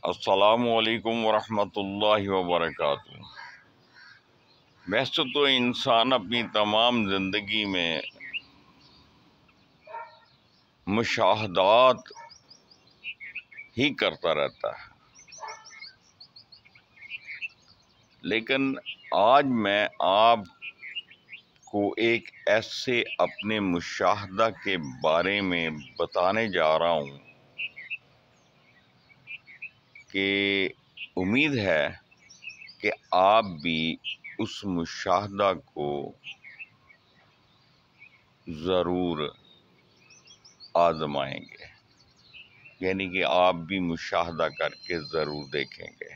السلام علیکم ورحمۃ اللہ وبرکاتہ۔ ویسے تو انسان اپنی تمام زندگی میں مشاہدات ہی کرتا رہتا ہے، لیکن آج میں آپ کو ایک ایسے اپنے مشاہدہ کے بارے میں بتانے جا رہا ہوں کہ امید ہے کہ آپ بھی اس مشاہدہ کو ضرور آزمائیں گے، یعنی کہ آپ بھی مشاہدہ کر کے ضرور دیکھیں گے۔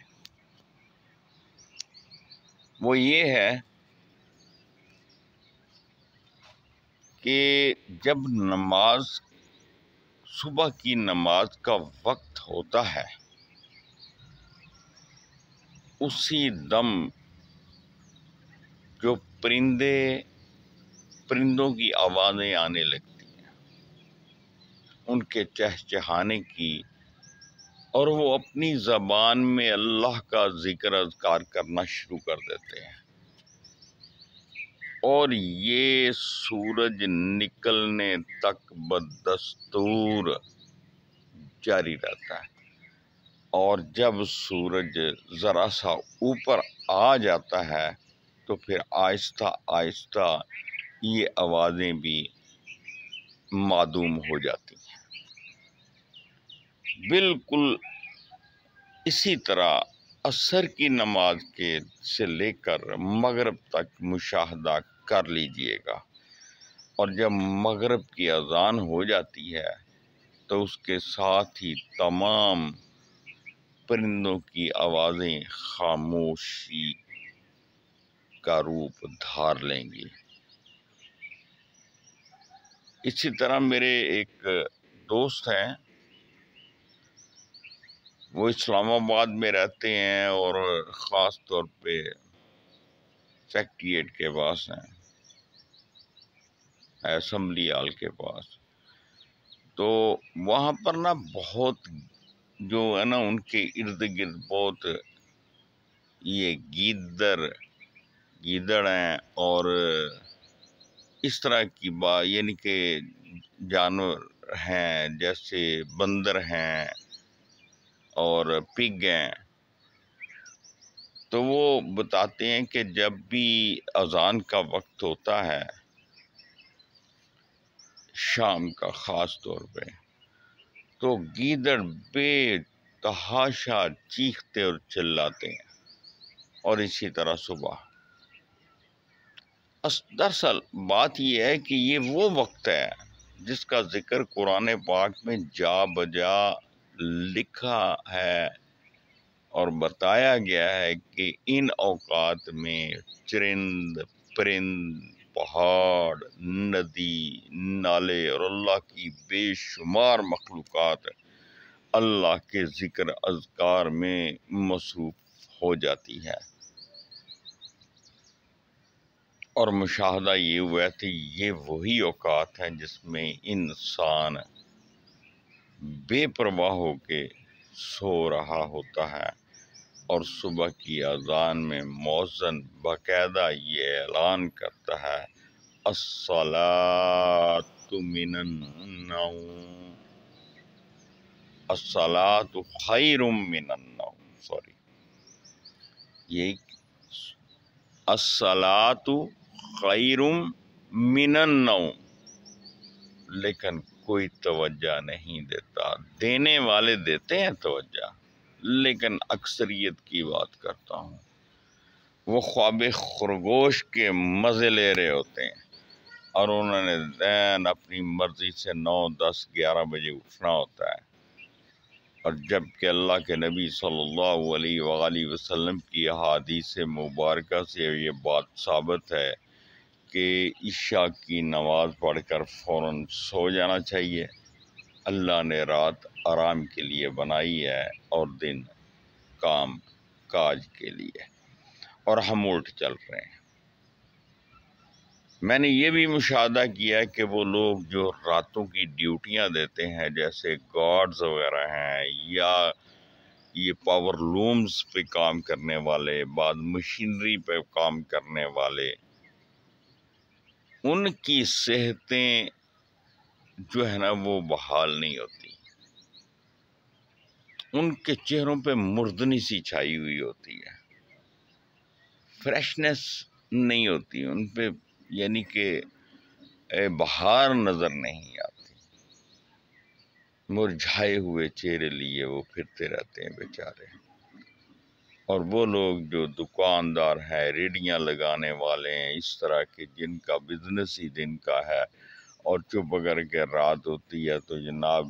وہ یہ ہے کہ جب صبح کی نماز کا وقت ہوتا ہے، اسی دم جو پرندوں کی آوازیں آنے لگتی ہیں، ان کے چہچہانے کی، اور وہ اپنی زبان میں اللہ کا ذکر اذکار کرنا شروع کر دیتے ہیں، اور یہ سورج نکلنے تک بدستور جاری رہتا ہے۔ اور جب سورج ذرا سا اوپر آ جاتا ہے تو پھر آہستہ آہستہ یہ آوازیں بھی معدوم ہو جاتی ہیں۔ بالکل اسی طرح عصر کی نماز سے لے کر مغرب تک مشاہدہ کر لیجئے گا، اور جب مغرب کی اذان ہو جاتی ہے تو اس کے ساتھ ہی تمام پرندوں کی آوازیں خاموشی کا روپ دھار لیں گی۔ اسی طرح میرے ایک دوست ہیں، وہ اسلام آباد میں رہتے ہیں اور خاص طور پہ سیکریٹریٹ کے پاس ہیں، اسمبلی ہال کے پاس۔ تو وہاں پر نا بہت جو ہے نا ان کے ارد گرد بہت یہ گیدڑ ہیں، اور اس طرح کی یعنی کہ جانور ہیں، جیسے بندر ہیں اور پگ ہیں۔ تو وہ بتاتے ہیں کہ جب بھی اذان کا وقت ہوتا ہے شام کا خاص طور پہ، تو گیدڑ بے تحاشا چیختے اور چلاتے ہیں، اور اسی طرح صبح۔ دراصل بات یہ ہے کہ یہ وہ وقت ہے جس کا ذکر قرآن پاک میں جا بجا لکھا ہے اور بتایا گیا ہے کہ ان اوقات میں چرند، پرند، پہاڑ، ندی، نالے اور اللہ کی بے شمار مخلوقات اللہ کے ذکر اذکار میں مصروف ہو جاتی ہے۔ اور مشاہدہ یہ ہوا کہ یہ وہی اوقات ہیں جس میں انسان بے پرواہ ہو کے سو رہا ہوتا ہے، اور صبح کی اذان میں مؤذن باقاعدہ یہ اعلان کرتا ہے، الصلاۃ من النوم، الصلاۃ خیر من النوم، یہ الصلاۃ خیر من النوم، لیکن کوئی توجہ نہیں دیتا۔ دینے والے دیتے ہیں توجہ، لیکن اکثریت کی بات کرتا ہوں، وہ خواب خرگوش کے مزے لے رہے ہوتے ہیں، اور انہوں نے اپنی مرضی سے 9، 10، 11 بجے اٹھنا ہوتا ہے۔ اور جبکہ اللہ کے نبی صلی اللہ علیہ وآلہ وسلم کی احادیث مبارکہ سے یہ بات ثابت ہے کہ عشاء کی نماز پڑھ کر فوراً سو جانا چاہیے۔ اللہ نے رات آرام کے لیے بنائی ہے اور دن کام کاج کے لیے، اور ہم الٹ چل رہے ہیں۔ میں نے یہ بھی مشاہدہ کیا کہ وہ لوگ جو راتوں کی ڈیوٹیاں دیتے ہیں، جیسے گارڈز وغیرہ ہیں یا یہ پاور لومز پہ کام کرنے والے، بعد مشینری پہ کام کرنے والے، ان کی صحتیں جو ہے نا وہ بحال نہیں ہوتی، ان کے چہروں پہ مردنی سی چھائی ہوئی ہوتی ہے، فریشنس نہیں ہوتی ان پہ، یعنی کہ بہار نظر نہیں آتی، مرجھائے ہوئے چہرے لیے وہ پھرتے رہتے ہیں بیچارے۔ اور وہ لوگ جو دکاندار ہیں، ریڑیاں لگانے والے ہیں، اس طرح کے جن کا بزنس ہی دن کا ہے، اور چپ کر کے رات ہوتی ہے تو جناب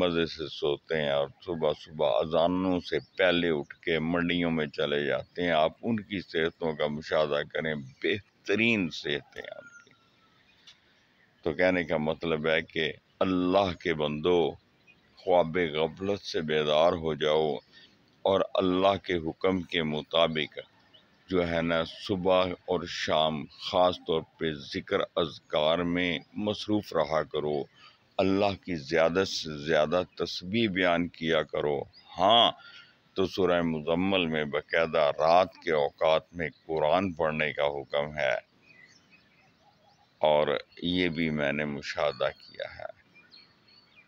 مزے سے سوتے ہیں، اور صبح صبح اذانوں سے پہلے اٹھ کے منڈیوں میں چلے جاتے ہیں۔ آپ ان کی صحتوں کا مشاہدہ کریں، بہترین صحتیں ہیں ان کی۔ تو کہنے کا مطلب ہے کہ اللہ کے بندو، خواب غفلت سے بیدار ہو جاؤ، اور اللہ کے حکم کے مطابق جو ہے نا صبح اور شام خاص طور پہ ذکر اذکار میں مصروف رہا کرو، اللہ کی زیادہ سے زیادہ تسبیح بیان کیا کرو۔ ہاں تو سورہ مزمل میں باقاعدہ رات کے اوقات میں قرآن پڑھنے کا حکم ہے، اور یہ بھی میں نے مشاہدہ کیا ہے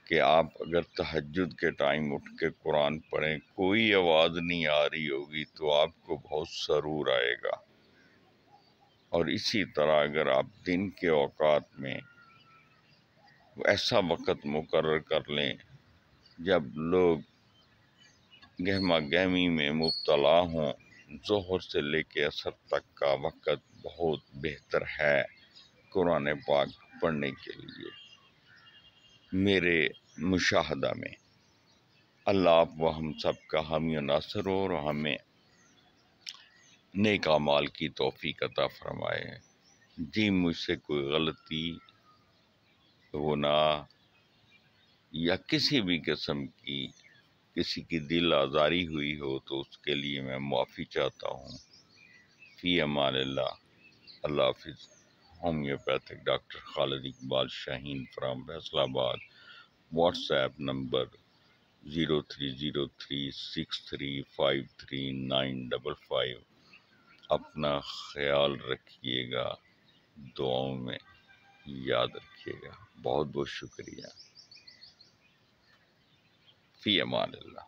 کہ آپ اگر تہجد کے ٹائم اٹھ کے قرآن پڑھیں، کوئی آواز نہیں آ رہی ہوگی تو آپ کو بہت سرور آئے گا۔ اور اسی طرح اگر آپ دن کے اوقات میں ایسا وقت مقرر کر لیں جب لوگ گہما گہمی میں مبتلا ہوں، ظہر سے لے کے عصر تک کا وقت بہت بہتر ہے قرآن پاک پڑھنے کے لیے۔ میرے مشاہدہ میں اللہ آپ و ہم سب کا حامی و ناصر ہو، اور ہمیں نیک اعمال کی توفیق عطا فرمائے۔ جی مجھ سے کوئی غلطی، گناہ یا کسی بھی قسم کی کسی کی دل آزاری ہوئی ہو تو اس کے لیے میں معافی چاہتا ہوں۔ فی امان اللہ۔ اللہ حافظ۔ Homeopathic doctor Khalid Iqbal Shaheen from Faisalabad. WhatsApp number 030363539555۔ اپنا خیال رکھیے گا، دعاؤں میں یاد رکھیے گا۔ بہت بہت شکریہ۔ فی امان اللہ۔